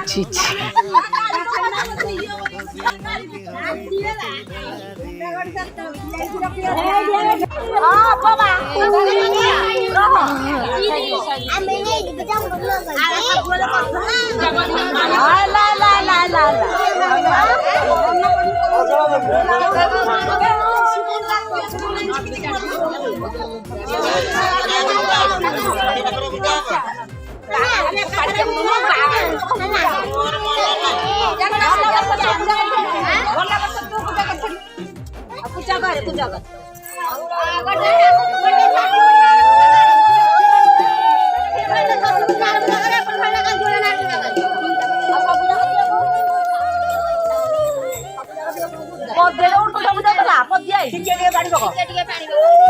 ছি ছি पूजा कर पद दे उठ सब देला पद दिया ठीक है गाड़ी पको